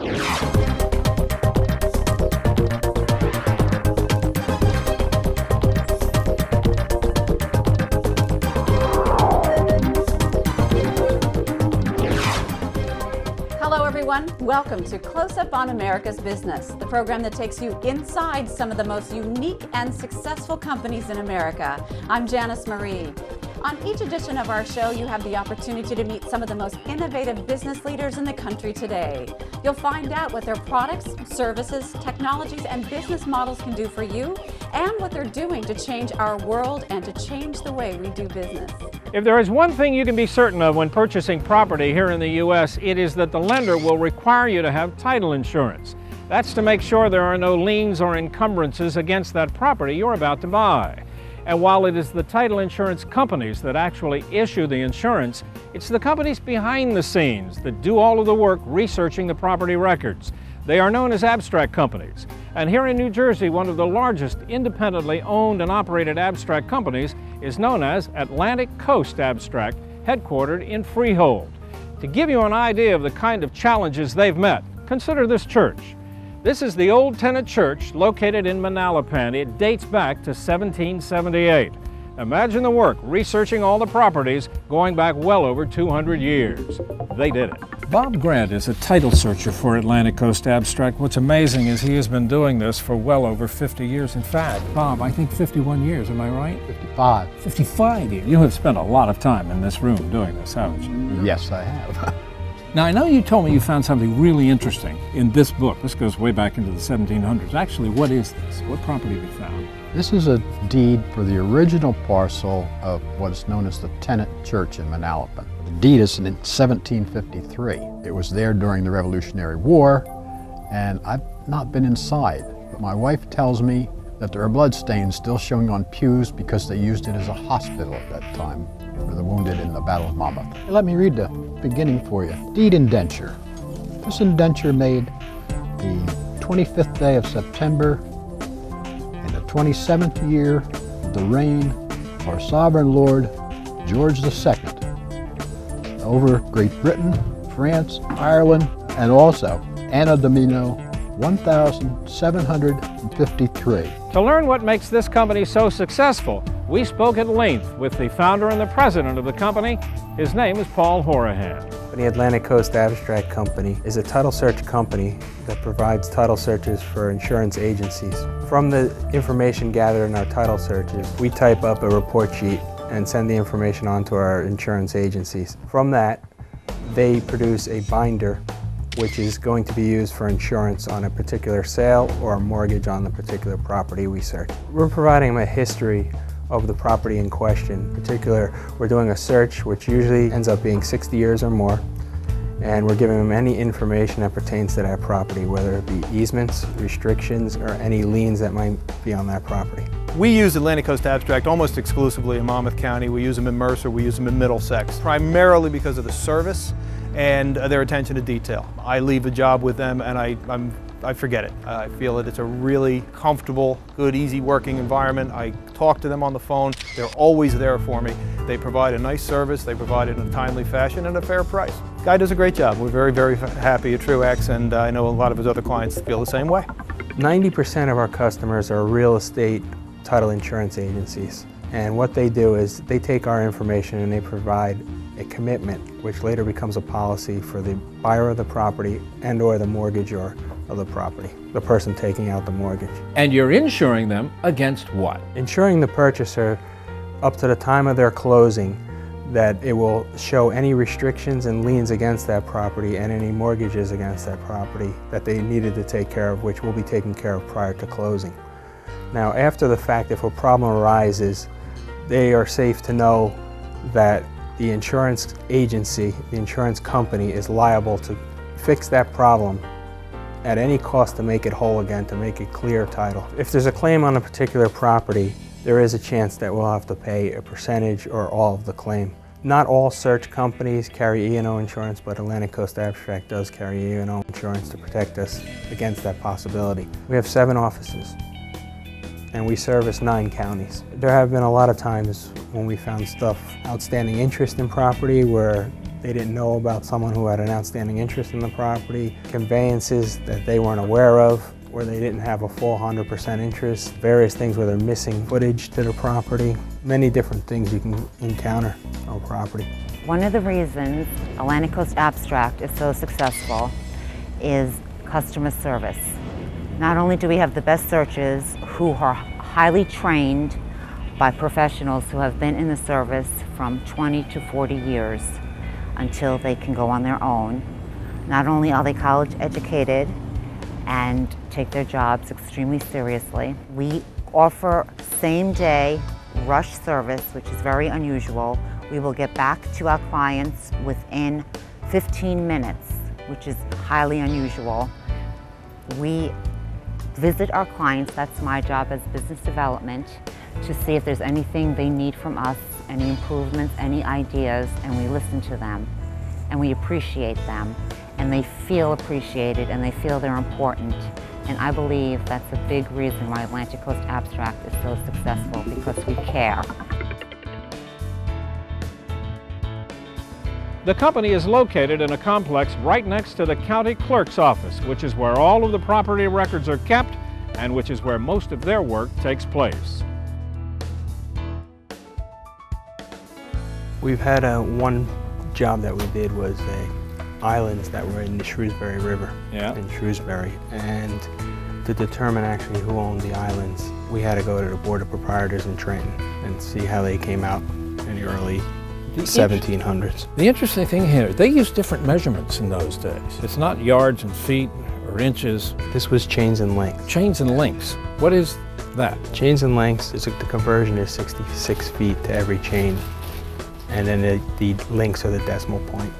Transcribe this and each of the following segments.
Hello everyone, welcome to Close Up on America's Business, the program that takes you inside some of the most unique and successful companies in America. I'm Janice Marie. On each edition of our show, you have the opportunity to meet some of the most innovative business leaders in the country today. You'll find out what their products, services, technologies, and business models can do for you, and what they're doing to change our world and to change the way we do business. If there is one thing you can be certain of when purchasing property here in the U.S., it is that the lender will require you to have title insurance. That's to make sure there are no liens or encumbrances against that property you're about to buy. And while it is the title insurance companies that actually issue the insurance, it's the companies behind the scenes that do all of the work researching the property records. They are known as abstract companies. And here in New Jersey, one of the largest independently owned and operated abstract companies is known as Atlantic Coast Abstract, headquartered in Freehold. To give you an idea of the kind of challenges they've met, consider this church. This is the Old Tenant Church located in Manalapan. It dates back to 1778. Imagine the work researching all the properties going back well over 200 years. They did it. Bob Grant is a title searcher for Atlantic Coast Abstract. What's amazing is he has been doing this for well over 50 years. In fact, Bob, I think 51 years, am I right? 55. 55 years. You have spent a lot of time in this room doing this, haven't you? Yes, I have. Now, I know you told me you found something really interesting in this book. This goes way back into the 1700s. Actually, what is this? What property have you found? This is a deed for the original parcel of what is known as the Tenant Church in Manalapan. The deed is in 1753. It was there during the Revolutionary War, and I've not been inside. But my wife tells me that there are bloodstains still showing on pews because they used it as a hospital at that time for the wounded in the Battle of Monmouth. Let me read the beginning for you. Deed indenture. This indenture made the 25th day of September in the 27th year of the reign of our sovereign lord George II over Great Britain, France, Ireland, and also Anno Domini 1753. To learn what makes this company so successful, we spoke at length with the founder and the president of the company. His name is Paul Horahan. The Atlantic Coast Abstract Company is a title search company that provides title searches for insurance agencies. From the information gathered in our title searches, we type up a report sheet and send the information on to our insurance agencies. From that, they produce a binder which is going to be used for insurance on a particular sale or a mortgage on the particular property we search. We're providing them a history of the property in question. In particular, we're doing a search which usually ends up being 60 years or more, and we're giving them any information that pertains to that property, whether it be easements, restrictions, or any liens that might be on that property. We use Atlantic Coast Abstract almost exclusively in Monmouth County. We use them in Mercer, we use them in Middlesex, primarily because of the service and their attention to detail. I leave a job with them and I forget it. I feel that it's a really comfortable, good, easy working environment. I talk to them on the phone. They're always there for me. They provide a nice service. They provide it in a timely fashion and a fair price. Guy does a great job. We're very, very happy at Truax, and I know a lot of his other clients feel the same way. 90% of our customers are real estate title insurance agencies. And what they do is they take our information and they provide a commitment, which later becomes a policy for the buyer of the property and or the mortgagor of the property, the person taking out the mortgage. And you're insuring them against what? Insuring the purchaser up to the time of their closing, that it will show any restrictions and liens against that property and any mortgages against that property that they needed to take care of, which will be taken care of prior to closing. Now, after the fact, if a problem arises, they are safe to know that the insurance agency, the insurance company, is liable to fix that problem at any cost to make it whole again, to make it clear title. If there's a claim on a particular property, there is a chance that we'll have to pay a percentage or all of the claim. Not all search companies carry E&O insurance, but Atlantic Coast Abstract does carry E&O insurance to protect us against that possibility. We have 7 offices, and we service 9 counties. There have been a lot of times when we found stuff, outstanding interest in property where they didn't know about someone who had an outstanding interest in the property, conveyances that they weren't aware of, where they didn't have a full 100% interest, various things where they're missing footage to the property, many different things you can encounter on a property. One of the reasons Atlantic Coast Abstract is so successful is customer service. Not only do we have the best searches who are highly trained by professionals who have been in the service from 20 to 40 years until they can go on their own. Not only are they college educated and take their jobs extremely seriously, we offer same-day rush service, which is very unusual. We will get back to our clients within 15 minutes, which is highly unusual. We visit our clients, that's my job as business development, to see if there's anything they need from us, any improvements, any ideas, and we listen to them and we appreciate them, and they feel appreciated and they feel they're important. And I believe that's a big reason why Atlantic Coast Abstract is so successful, because we care. The company is located in a complex right next to the county clerk's office, which is where all of the property records are kept and which is where most of their work takes place. We've had one job that we did was islands that were in the Shrewsbury River in Shrewsbury, and to determine actually who owned the islands, we had to go to the Board of Proprietors in Trenton and see how they came out in the early 1700s. The interesting thing here, they used different measurements in those days. It's not yards and feet or inches. This was chains and lengths. Chains and links. What is that? Chains and lengths, the conversion is 66 feet to every chain, and then the links are the decimal point.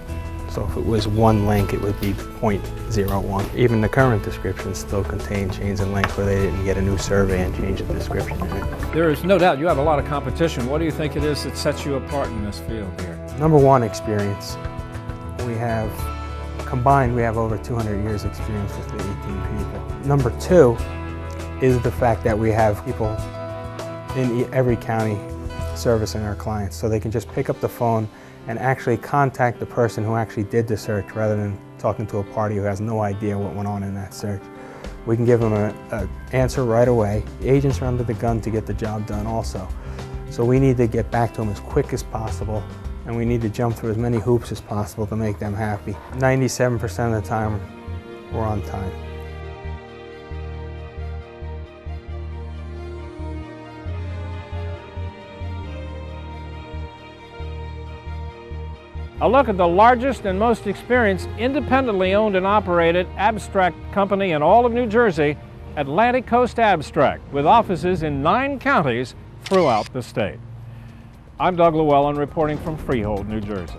So if it was one link, it would be 0.01. Even the current descriptions still contain chains and links where they didn't get a new survey and change the description in it. There is no doubt you have a lot of competition. What do you think it is that sets you apart in this field here? Number one, experience. We have, combined, we have over 200 years experience with the 18 people. Number two is the fact that we have people in every county servicing our clients, so they can just pick up the phone and actually contact the person who actually did the search rather than talking to a party who has no idea what went on in that search. We can give them an answer right away. The agents are under the gun to get the job done also. So we need to get back to them as quick as possible, and we need to jump through as many hoops as possible to make them happy. 97% of the time, we're on time. A look at the largest and most experienced independently owned and operated abstract company in all of New Jersey, Atlantic Coast Abstract, with offices in 9 counties throughout the state. I'm Doug Llewellyn reporting from Freehold, New Jersey.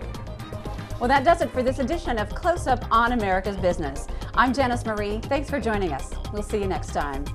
Well, that does it for this edition of Close Up on America's Business. I'm Janice Marie. Thanks for joining us. We'll see you next time.